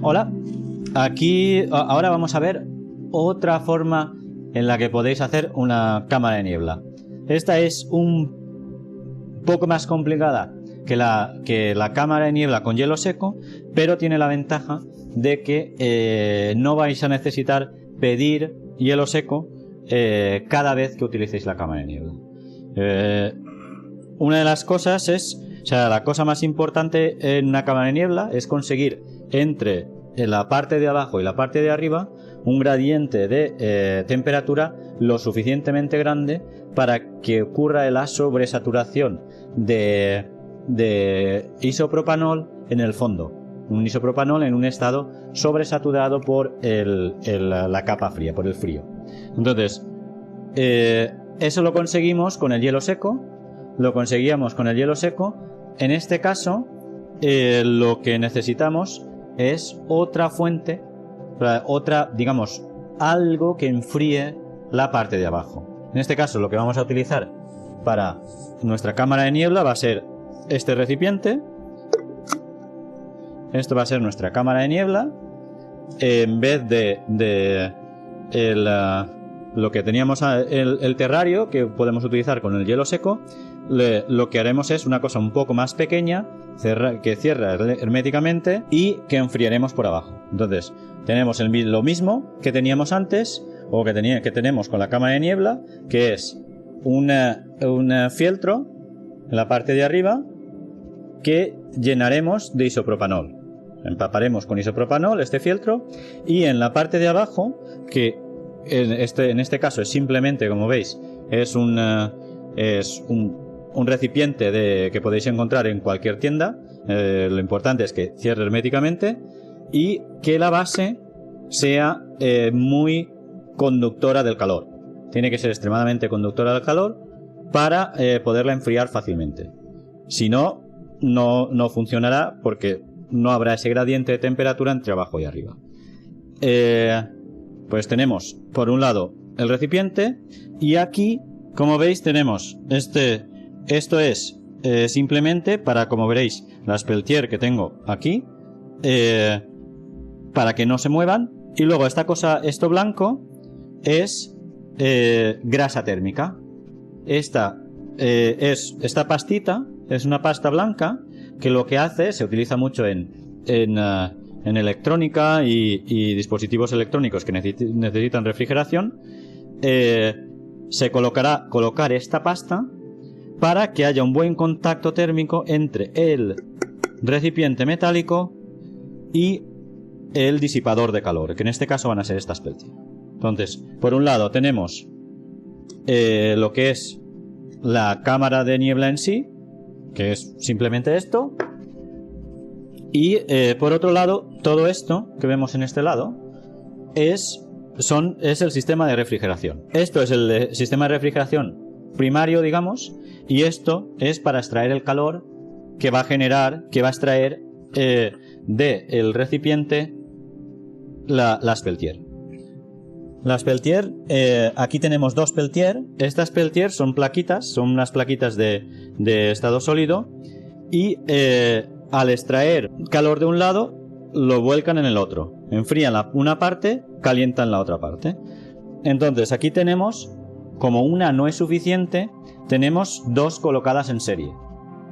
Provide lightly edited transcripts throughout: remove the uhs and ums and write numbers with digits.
Hola, aquí ahora vamos a ver otra forma en la que podéis hacer una cámara de niebla. Esta es un poco más complicada que la cámara de niebla con hielo seco, pero tiene la ventaja de que no vais a necesitar pedir hielo seco cada vez que utilicéis la cámara de niebla. Una de las cosas la cosa más importante en una cámara de niebla es conseguir entre la parte de abajo y la parte de arriba un gradiente de temperatura lo suficientemente grande para que ocurra la sobresaturación de isopropanol en el fondo. Un isopropanol en un estado sobresaturado por la capa fría, por el frío. Entonces, eso lo conseguimos con el hielo seco. Lo conseguíamos con el hielo seco. En este caso, lo que necesitamos es otra fuente, digamos, algo que enfríe la parte de abajo. En este caso, lo que vamos a utilizar para nuestra cámara de niebla va a ser este recipiente. Esto va a ser nuestra cámara de niebla. En vez de lo que teníamos el terrario que podemos utilizar con el hielo seco, lo que haremos es una cosa un poco más pequeña que cierra herméticamente y que enfriaremos por abajo. Entonces tenemos lo mismo que teníamos antes o que tenemos con la cámara de niebla, que es un fieltro en la parte de arriba que llenaremos de isopropanol. Empaparemos con isopropanol este fieltro, y en la parte de abajo, que en este caso es simplemente, como veis, es un recipiente que podéis encontrar en cualquier tienda. Lo importante es que cierre herméticamente y que la base sea muy conductora del calor. Tiene que ser extremadamente conductora del calor para poderla enfriar fácilmente. Si no, no funcionará, porque no habrá ese gradiente de temperatura entre abajo y arriba. Pues tenemos por un lado el recipiente, y aquí, como veis, tenemos esto es simplemente para, como veréis, las Peltier que tengo aquí, para que no se muevan. Y luego esto blanco es grasa térmica. Esta pastita es una pasta blanca que lo que hace, se utiliza mucho en electrónica y dispositivos electrónicos que necesitan refrigeración. Se colocar esta pasta para que haya un buen contacto térmico entre el recipiente metálico y el disipador de calor, que en este caso van a ser estas Peltier. Entonces, por un lado tenemos lo que es la cámara de niebla en sí, que es simplemente esto, y por otro lado, todo esto que vemos en este lado es el sistema de refrigeración. Esto es el sistema de refrigeración primario, digamos, y esto es para extraer el calor que va a extraer del recipiente las Peltier. Las Peltier, aquí tenemos dos Peltier. Estas Peltier son unas plaquitas de estado sólido, y al extraer calor de un lado, lo vuelcan en el otro. Enfrían una parte, calientan la otra parte. Entonces aquí tenemos, como una no es suficiente, tenemos dos colocadas en serie.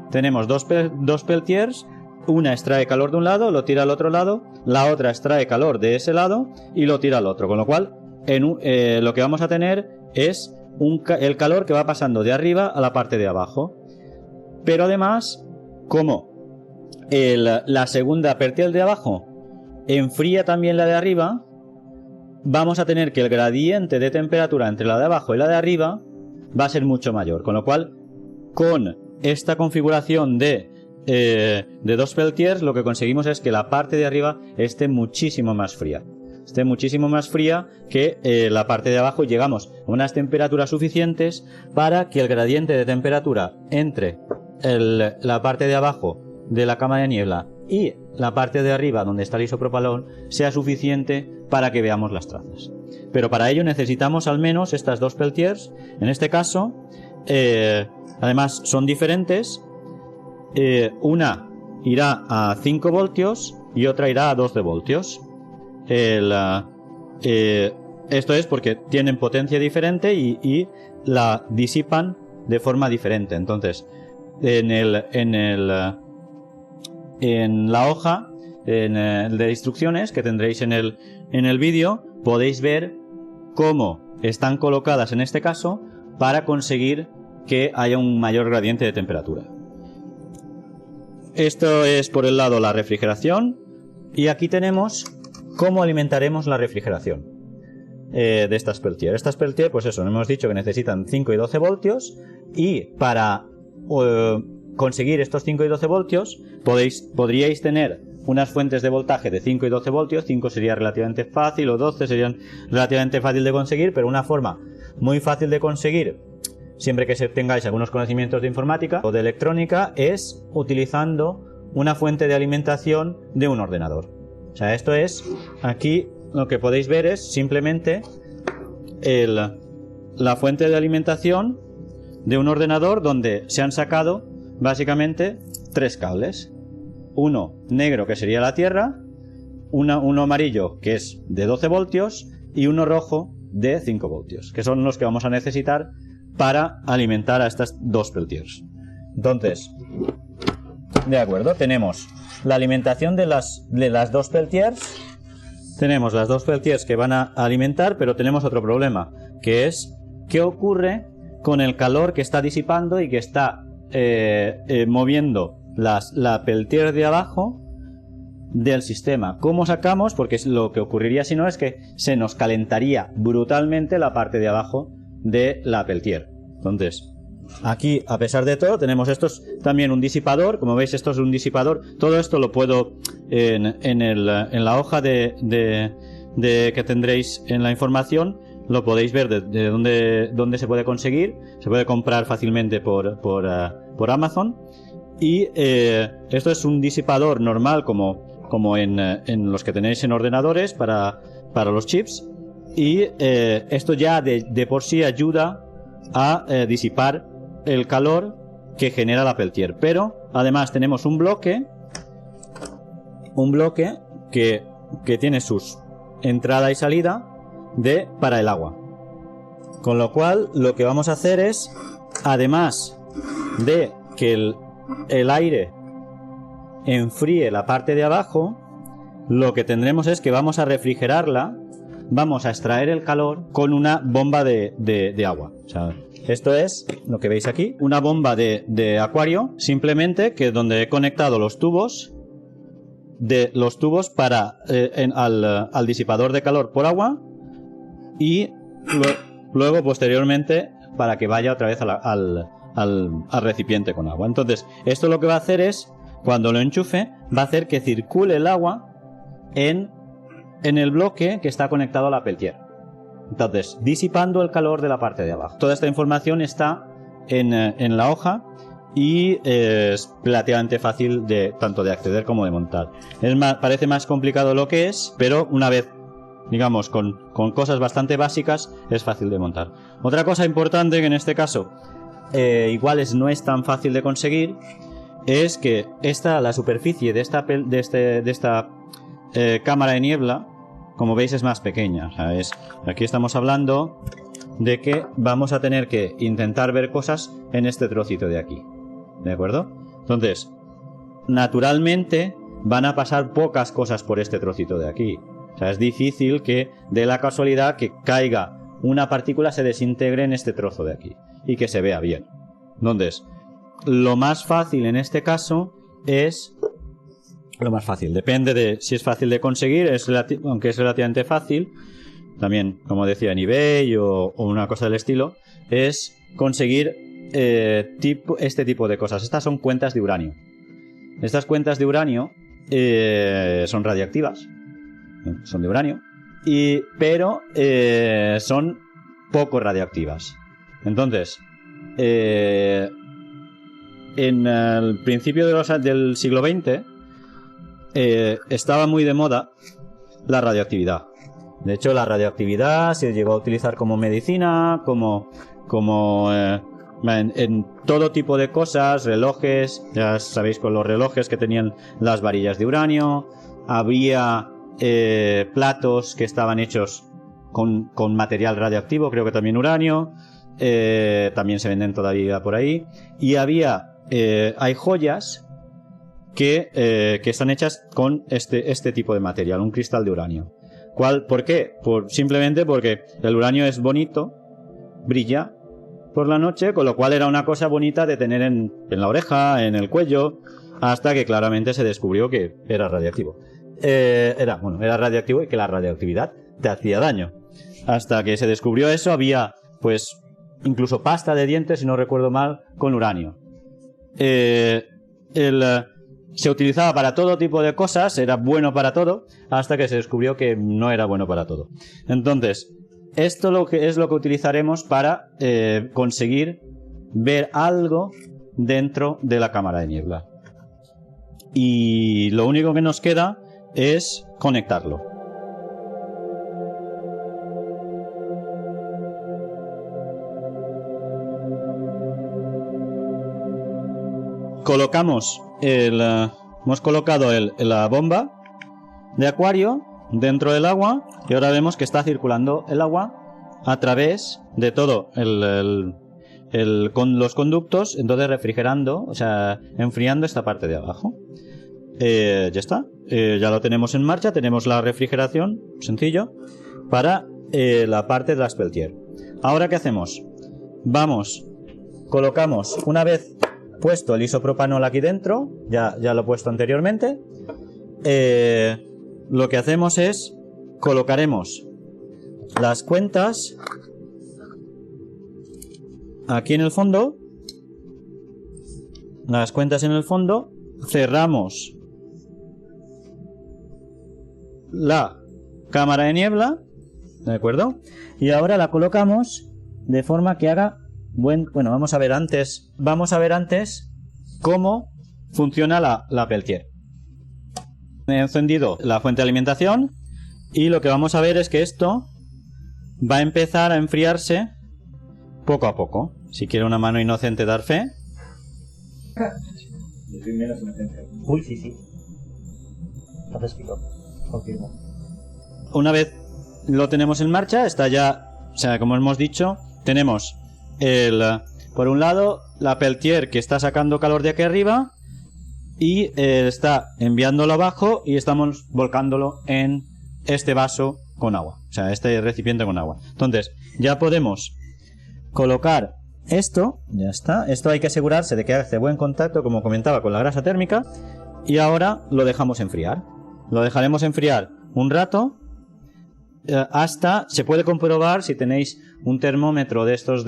Tenemos dos Peltiers. Una extrae calor de un lado, lo tira al otro lado. La otra extrae calor de ese lado y lo tira al otro. Con lo cual, lo que vamos a tener es el calor que va pasando de arriba a la parte de abajo. Pero además, como la segunda Peltier de abajo enfría también la de arriba, vamos a tener que el gradiente de temperatura entre la de abajo y la de arriba va a ser mucho mayor. Con lo cual, con esta configuración de dos Peltiers, lo que conseguimos es que la parte de arriba esté muchísimo más fría. Que la parte de abajo. Llegamos a unas temperaturas suficientes para que el gradiente de temperatura entre la parte de abajo de la cámara de niebla y la parte de arriba donde está el isopropanol sea suficiente para que veamos las trazas. Pero para ello necesitamos al menos estas dos Peltiers. En este caso, además son diferentes. Una irá a 5 voltios y otra irá a 12 voltios. Esto es porque tienen potencia diferente y la disipan de forma diferente. Entonces, en la hoja de instrucciones que tendréis en el vídeo, podéis ver cómo están colocadas en este caso para conseguir que haya un mayor gradiente de temperatura. Esto es por el lado la refrigeración, y aquí tenemos cómo alimentaremos la refrigeración de estas Peltier. Estas Peltier, pues eso, hemos dicho que necesitan 5 y 12 voltios, y para conseguir estos 5 y 12 voltios podríais tener unas fuentes de voltaje de 5 y 12 voltios. 5 sería relativamente fácil, o 12 serían relativamente fácil de conseguir, pero una forma muy fácil de conseguir, siempre que tengáis algunos conocimientos de informática o de electrónica, es utilizando una fuente de alimentación de un ordenador. O sea, esto es, aquí lo que podéis ver es simplemente la fuente de alimentación de un ordenador, donde se han sacado básicamente 3 cables. Uno negro, que sería la tierra, uno amarillo, que es de 12 voltios, y uno rojo de 5 voltios, que son los que vamos a necesitar para alimentar a estas dos Peltiers. Entonces, de acuerdo, tenemos la alimentación de las dos Peltiers. Tenemos las dos Peltiers que van a alimentar, pero tenemos otro problema, que es qué ocurre con el calor que está disipando y que está moviendo la Peltier de abajo del sistema. ¿Cómo sacamos? Porque lo que ocurriría si no es que se nos calentaría brutalmente la parte de abajo de la Peltier. Entonces, aquí, a pesar de todo, tenemos también un disipador. Como veis, esto es un disipador. Todo esto lo puedo en la hoja que tendréis en la información, lo podéis ver de dónde se puede conseguir. Se puede comprar fácilmente por Amazon. Y esto es un disipador normal, como en los que tenéis en ordenadores para los chips. Y esto ya de por sí ayuda a disipar el calor que genera la Peltier. Pero además tenemos un bloque que tiene sus entrada y salida para el agua. Con lo cual, lo que vamos a hacer es, además de que el aire enfríe la parte de abajo, lo que tendremos es que vamos a refrigerarla, vamos a extraer el calor con una bomba de agua. O sea, esto es lo que veis aquí, una bomba de acuario, simplemente, que donde he conectado los tubos para al disipador de calor por agua, y luego posteriormente para que vaya otra vez al recipiente con agua. Entonces, esto lo que va a hacer es, cuando lo enchufe, va a hacer que circule el agua en el bloque que está conectado a la Peltier. Entonces, disipando el calor de la parte de abajo. Toda esta información está en la hoja, y es relativamente fácil tanto de acceder como de montar. Parece más complicado lo que es, pero una vez, digamos, con cosas bastante básicas, es fácil de montar. Otra cosa importante, que en este caso igual no es tan fácil de conseguir, es que la superficie de esta cámara de niebla, como veis, es más pequeña. O sea, aquí estamos hablando de que vamos a tener que intentar ver cosas en este trocito de aquí. ¿De acuerdo? Entonces, naturalmente van a pasar pocas cosas por este trocito de aquí. O sea, es difícil que dé la casualidad que caiga una partícula, se desintegre en este trozo de aquí y que se vea bien. Entonces, lo más fácil en este caso es... Lo más fácil, depende de si es fácil de conseguir, aunque es relativamente fácil, también, como decía, en eBay o una cosa del estilo, es conseguir este tipo de cosas. Estas son cuentas de uranio. Estas cuentas de uranio son radiactivas, son de uranio, pero son poco radiactivas. Entonces, en el principio del siglo XX estaba muy de moda la radioactividad. De hecho, la radioactividad se llegó a utilizar como medicina, en todo tipo de cosas, relojes. Ya sabéis, con los relojes que tenían las varillas de uranio, había platos que estaban hechos con material radioactivo, creo que también uranio, también se venden todavía por ahí, y hay joyas que están hechas con este tipo de material, un cristal de uranio. ¿Por qué? Simplemente porque el uranio es bonito, brilla por la noche, con lo cual era una cosa bonita de tener en la oreja, en el cuello, hasta que claramente se descubrió que era radiactivo. Era radiactivo y que la radioactividad te hacía daño. Hasta que se descubrió eso, había pues incluso pasta de dientes, si no recuerdo mal, con uranio. Se utilizaba para todo tipo de cosas, era bueno para todo, hasta que se descubrió que no era bueno para todo. Entonces, esto es lo que utilizaremos para conseguir ver algo dentro de la cámara de niebla. Y lo único que nos queda es conectarlo. Hemos colocado la bomba de acuario dentro del agua y ahora vemos que está circulando el agua a través de todo con los conductos, entonces refrigerando, o sea, enfriando esta parte de abajo. Ya está, ya lo tenemos en marcha, tenemos la refrigeración, sencillo, para la parte de las Peltier. Ahora, ¿qué hacemos? Colocamos, una vez puesto el isopropanol aquí dentro, ya lo he puesto anteriormente, lo que hacemos es colocaremos las cuentas aquí en el fondo, cerramos la cámara de niebla, ¿de acuerdo? Y ahora la colocamos de forma que haga vamos a ver antes cómo funciona la Peltier. He encendido la fuente de alimentación y lo que vamos a ver es que esto va a empezar a enfriarse poco a poco. Si quiere una mano inocente dar fe. Yo soy menos inocente. Uy, sí. Entonces pico. Confirmo. Una vez lo tenemos en marcha, está ya, o sea, como hemos dicho, tenemos por un lado la Peltier que está sacando calor de aquí arriba y está enviándolo abajo y estamos volcándolo en este vaso con agua, o sea, este recipiente con agua. Entonces ya podemos colocar esto, ya está. Esto hay que asegurarse de que hace buen contacto, como comentaba, con la grasa térmica, y ahora lo dejamos enfriar. Lo dejaremos enfriar un rato hasta, se puede comprobar si tenéis un termómetro de estos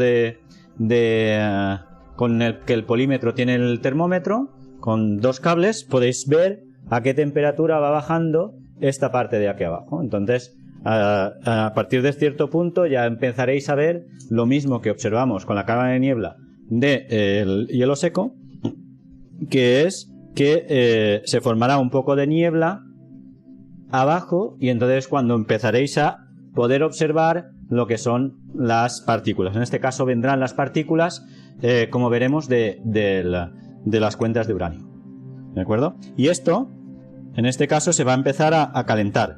con el que el polímetro tiene el termómetro con dos cables, podéis ver a qué temperatura va bajando esta parte de aquí abajo. Entonces a partir de cierto punto ya empezaréis a ver lo mismo que observamos con la cámara de niebla del hielo seco, que es que se formará un poco de niebla abajo y entonces cuando empezaréis a poder observar lo que son las partículas. En este caso vendrán las partículas, como veremos, de las cuentas de uranio. ¿De acuerdo? Y esto, en este caso, se va a empezar a calentar.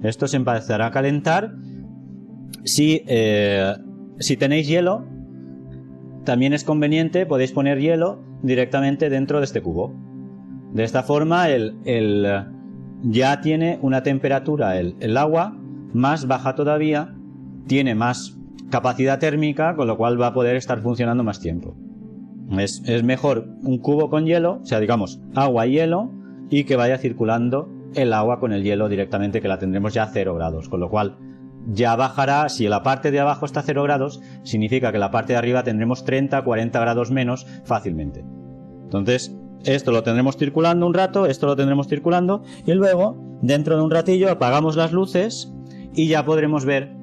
Esto se empezará a calentar si tenéis hielo. También es conveniente, podéis poner hielo directamente dentro de este cubo. De esta forma ya tiene una temperatura el agua más baja todavía, tiene más capacidad térmica, con lo cual va a poder estar funcionando más tiempo. Es mejor un cubo con hielo, o sea, digamos, agua y hielo, y que vaya circulando el agua con el hielo directamente, que la tendremos ya a 0 grados, con lo cual ya bajará. Si la parte de abajo está a 0 grados, significa que la parte de arriba tendremos 30, 40 grados menos fácilmente. Entonces, esto lo tendremos circulando un rato, esto lo tendremos circulando, y luego, dentro de un ratillo, apagamos las luces y ya podremos ver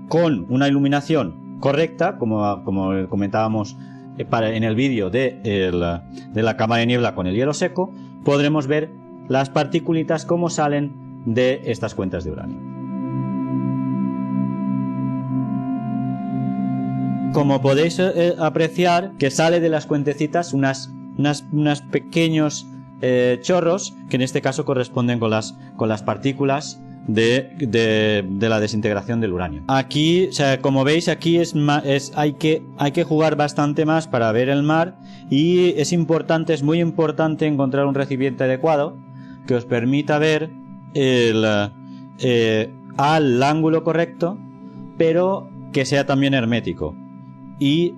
con una iluminación correcta, como comentábamos en el vídeo de la cámara de niebla con el hielo seco, podremos ver las partículitas cómo salen de estas cuentas de uranio. Como podéis apreciar, que sale de las cuentecitas unas pequeños chorros, que en este caso corresponden con las partículas de la desintegración del uranio. Aquí, o sea, como veis, aquí hay que jugar bastante más para ver el mar, y es muy importante encontrar un recipiente adecuado que os permita ver al ángulo correcto, pero que sea también hermético. Y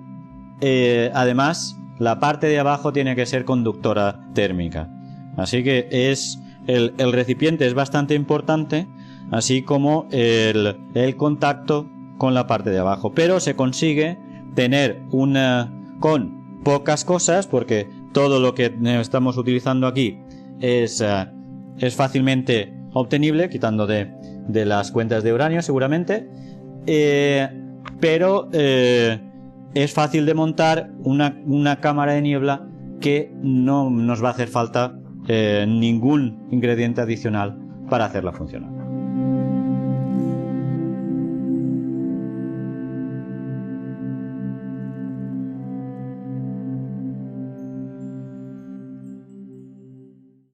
además la parte de abajo tiene que ser conductora térmica. Así que el recipiente es bastante importante, así como el contacto con la parte de abajo. Pero se consigue tener con pocas cosas, porque todo lo que estamos utilizando aquí es fácilmente obtenible, quitando de las cuentas de uranio seguramente, pero es fácil de montar una cámara de niebla que no nos va a hacer falta ningún ingrediente adicional para hacerla funcionar.